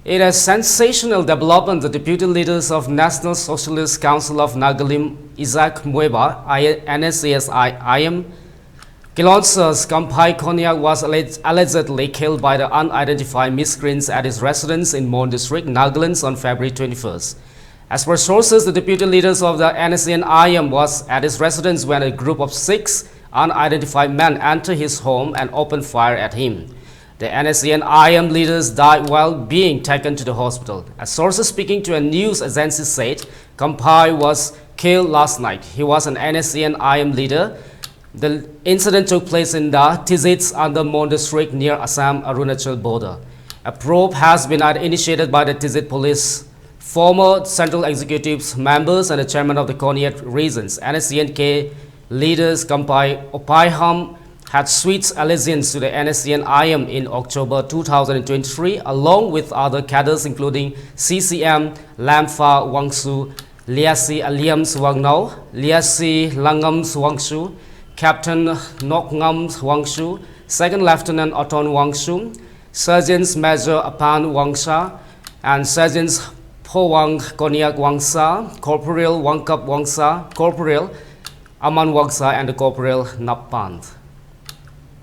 In a sensational development, the deputy leaders of National Socialist Council of Nagalim, Isaac Mueba, NSCN-IM, Kilonsa's Kampai Konyak was allegedly killed by the unidentified miscreants at his residence in Mon District, Nagaland on February 21st. As per sources, the deputy leaders of the NSCN-IM was at his residence when a group of 6 unidentified men entered his home and opened fire at him. The NSCN-IM leaders died while being taken to the hospital. As sources speaking to a news agency said, Kampai was killed last night. He was an NSCN-IM leader. The incident took place in the Tizits under Mon District near Assam-Arunachal border. A probe has been initiated by the Tizit police, former Central Executives members and the chairman of the Konyak regions. NSCN-K leaders Kampai Opaiham had sweet allegiance to the NSCN-IM in October 2023, along with other cadres including CCM, Lamfa Wangsu, Liasi Aliam Suwangnau, Liasi Langam Suwangshu, Captain Nokngam Wangshu, Second Lieutenant Oton Wangshu, Sergeants Major Apan Wangsha, and Sergeants Powang Konyak Wangsa, Corporal Wangkap Wangsa, Corporal Aman Wangsa, and the Corporal Napand.